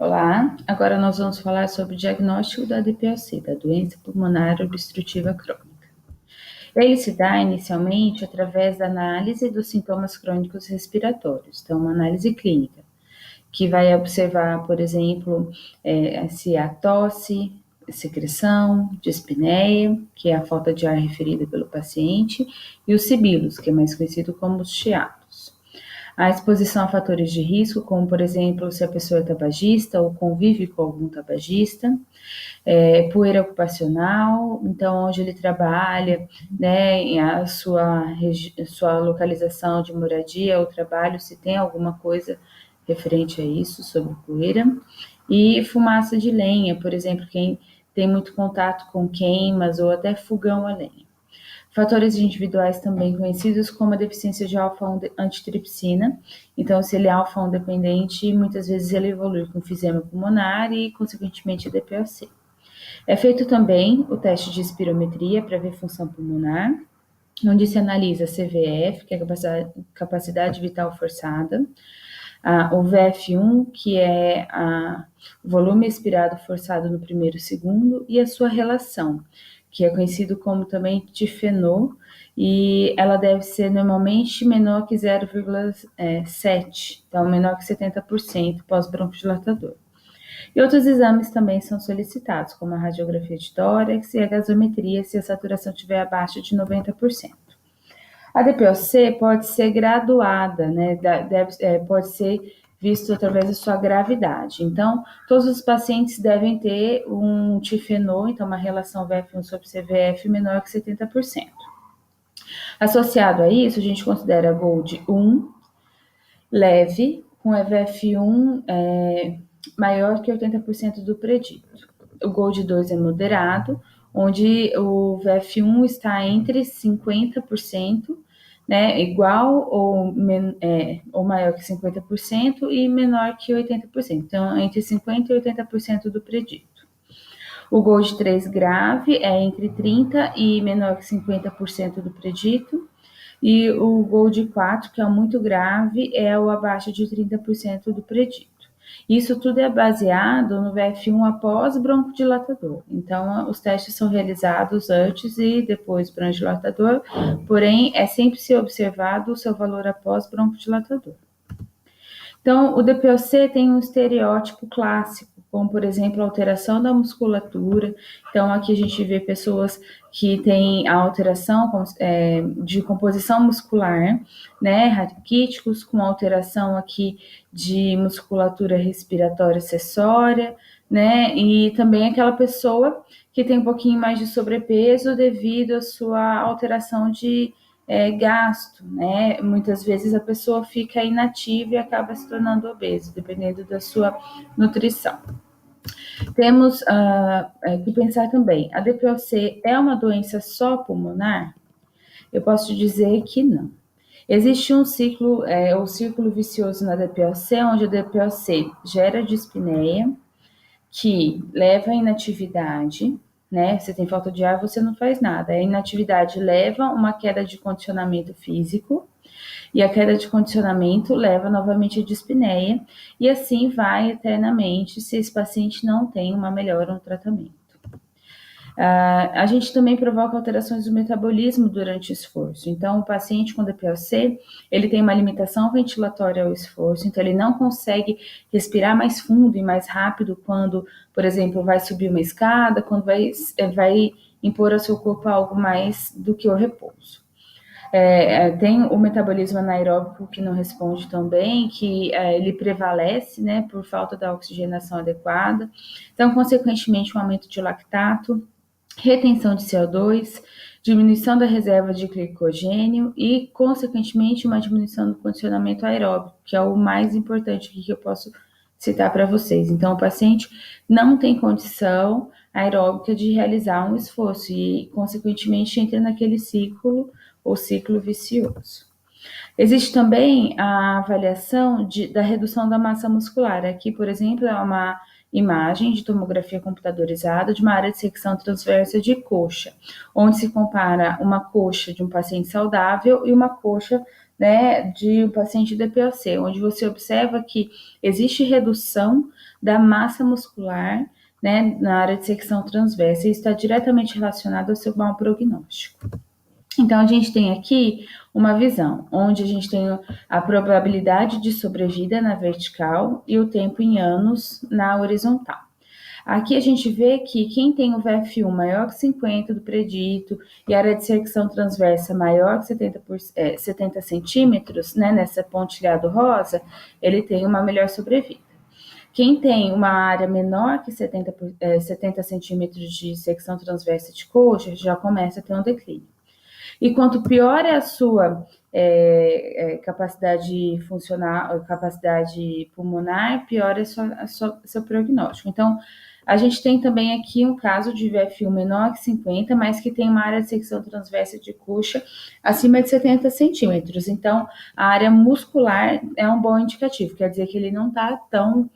Olá, agora nós vamos falar sobre o diagnóstico da DPOC, da doença pulmonar obstrutiva crônica. Ele se dá inicialmente através da análise dos sintomas crônicos respiratórios, então uma análise clínica, que vai observar, por exemplo, se há tosse, secreção, dispneia, que é a falta de ar referida pelo paciente, e os sibilos, que é mais conhecido como os chiatos. A exposição a fatores de risco, como por exemplo, se a pessoa é tabagista ou convive com algum tabagista, poeira ocupacional, então onde ele trabalha, né, sua localização de moradia ou trabalho, se tem alguma coisa referente a isso sobre poeira, e fumaça de lenha, por exemplo, quem tem muito contato com queimas ou até fogão a lenha. Fatores individuais também conhecidos como a deficiência de alfa-1-antitrypsina. Então, se ele é alfa-1 dependente, muitas vezes ele evolui com enfisema pulmonar e, consequentemente, a DPOC. É feito também o teste de espirometria para ver função pulmonar, onde se analisa a CVF, que é a capacidade vital forçada, o VF1, que é o volume expirado forçado no primeiro segundo, e a sua relação, que é conhecido como também difenô, e ela deve ser normalmente menor que 0,7, então menor que 70% pós-broncodilatador. E outros exames também são solicitados, como a radiografia de tórax e a gasometria, se a saturação estiver abaixo de 90%. A DPOC pode ser graduada, né? Pode ser visto através da sua gravidade. Então, todos os pacientes devem ter um tifenô, então uma relação VF1 sobre CVF menor que 70%. Associado a isso, a gente considera GOLD 1 leve, com EVF1 maior que 80% do predito. O GOLD 2 é moderado, onde o VF1 está entre 50%, né, igual ou maior que 50% e menor que 80%. Então, entre 50% e 80% do predito. O GOLD 3 grave é entre 30% e menor que 50% do predito. E o GOLD 4, que é muito grave, é o abaixo de 30% do predito. Isso tudo é baseado no VF1 após broncodilatador. Então, os testes são realizados antes e depois do broncodilatador, porém, é sempre ser observado o seu valor após broncodilatador. Então, o DPOC tem um estereótipo clássico, como, por exemplo, alteração da musculatura. Então, aqui a gente vê pessoas que têm a alteração de composição muscular, né, raquíticos, com alteração aqui de musculatura respiratória acessória, né, e também aquela pessoa que tem um pouquinho mais de sobrepeso devido à sua alteração de gasto, né? Muitas vezes a pessoa fica inativa e acaba se tornando obeso, dependendo da sua nutrição. Temos que pensar também, a DPOC é uma doença só pulmonar? Eu posso dizer que não. Existe um ciclo, o círculo vicioso na DPOC, onde a DPOC gera dispneia, que leva à inatividade, né? Você tem falta de ar, você não faz nada. A inatividade leva a uma queda de condicionamento físico, e a queda de condicionamento leva novamente à dispneia, e assim vai eternamente se esse paciente não tem uma melhora no tratamento. A gente também provoca alterações do metabolismo durante o esforço. Então, o paciente com DPOC, ele tem uma limitação ventilatória ao esforço, então ele não consegue respirar mais fundo e mais rápido quando, por exemplo, vai subir uma escada, quando vai impor ao seu corpo algo mais do que o repouso. Tem o metabolismo anaeróbico que não responde tão bem, que ele prevalece, né, por falta da oxigenação adequada. Então, consequentemente, um aumento de lactato, retenção de CO2, diminuição da reserva de glicogênio e, consequentemente, uma diminuição do condicionamento aeróbico, que é o mais importante que eu posso citar para vocês. Então, o paciente não tem condição aeróbica de realizar um esforço e, consequentemente, entra naquele ciclo ou ciclo vicioso. Existe também a avaliação da redução da massa muscular. Aqui, por exemplo, é uma imagem de tomografia computadorizada de uma área de secção transversa de coxa, onde se compara uma coxa de um paciente saudável e uma coxa né, de um paciente DPOC, onde você observa que existe redução da massa muscular, né, na área de secção transversa, e isso está diretamente relacionado ao seu mau prognóstico. Então, a gente tem aqui uma visão, onde a gente tem a probabilidade de sobrevida na vertical e o tempo em anos na horizontal. Aqui a gente vê que quem tem o VF1 maior que 50 do predito e área de secção transversa maior que 70 centímetros, né, nessa pontilhado rosa, ele tem uma melhor sobrevida. Quem tem uma área menor que 70 centímetros de secção transversa de coxa já começa a ter um declínio. E quanto pior é a sua capacidade funcional, capacidade pulmonar, pior é seu prognóstico. Então, a gente tem também aqui um caso de VF1 menor que 50, mas que tem uma área de secção transversa de coxa acima de 70 centímetros. Então, a área muscular é um bom indicativo, quer dizer que ele não está tão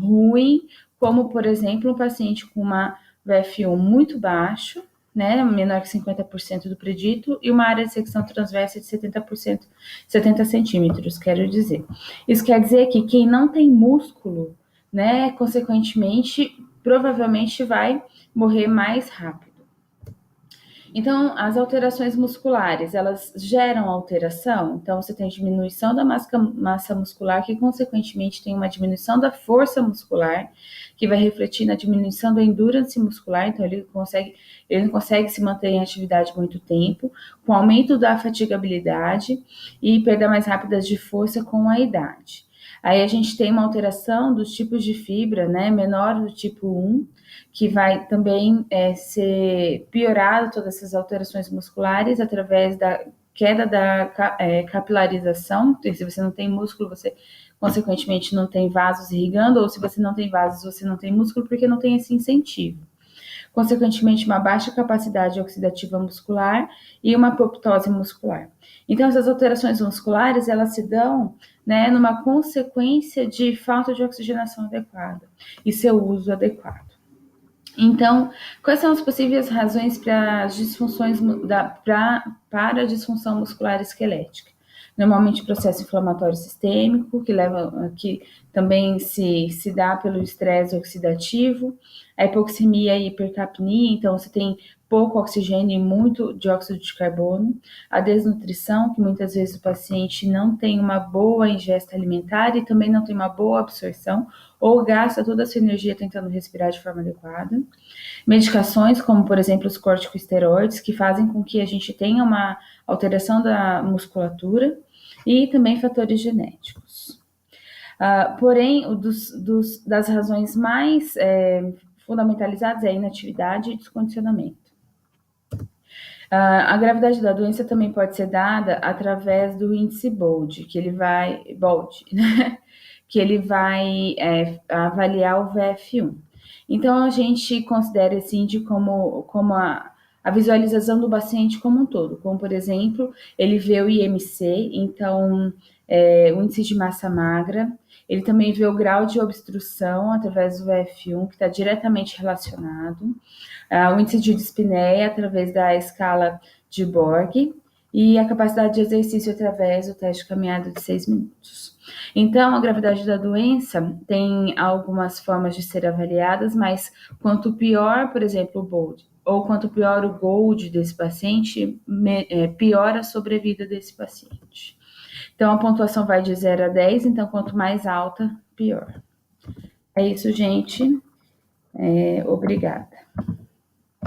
ruim como, por exemplo, um paciente com uma VF1 muito baixo, né, menor que 50% do predito, e uma área de secção transversa de 70%, 70 centímetros, quero dizer. Isso quer dizer que quem não tem músculo, né, consequentemente, provavelmente vai morrer mais rápido. Então, as alterações musculares, elas geram alteração, então você tem diminuição da massa muscular, que consequentemente tem uma diminuição da força muscular, que vai refletir na diminuição da endurance muscular, então ele não consegue se manter em atividade muito tempo, com aumento da fatigabilidade e perda mais rápida de força com a idade. Aí a gente tem uma alteração dos tipos de fibra, né, menor do tipo 1, que vai também ser piorado todas essas alterações musculares através da queda da capilarização. Se você não tem músculo, você consequentemente não tem vasos irrigando, ou se você não tem vasos, você não tem músculo porque não tem esse incentivo. Consequentemente, uma baixa capacidade oxidativa muscular e uma apoptose muscular. Então, essas alterações musculares, elas se dão, né, numa consequência de falta de oxigenação adequada e seu uso adequado. Então, quais são as possíveis razões para as disfunções para a disfunção muscular esquelética? Normalmente processo inflamatório sistêmico, que também se dá pelo estresse oxidativo, a hipoxemia e hipercapnia, então você tem pouco oxigênio e muito dióxido de carbono, a desnutrição, que muitas vezes o paciente não tem uma boa ingesta alimentar e também não tem uma boa absorção, ou gasta toda a sua energia tentando respirar de forma adequada. Medicações, como por exemplo os corticosteroides, que fazem com que a gente tenha uma alteração da musculatura, e também fatores genéticos. Porém, das razões mais fundamentalizadas é a inatividade e descondicionamento. A gravidade da doença também pode ser dada através do índice BOLD, né? Que ele vai avaliar o VF1. Então, a gente considera esse índice como a visualização do paciente como um todo, como, por exemplo, ele vê o IMC, então, o índice de massa magra, ele também vê o grau de obstrução através do VF1, que está diretamente relacionado, o índice de dispneia através da escala de Borg, e a capacidade de exercício através do teste de caminhada de 6 minutos. Então, a gravidade da doença tem algumas formas de ser avaliadas, mas quanto pior, por exemplo, o BOLD, ou quanto pior o GOLD desse paciente, pior a sobrevida desse paciente. Então, a pontuação vai de 0 a 10, então quanto mais alta, pior. É isso, gente. Obrigada.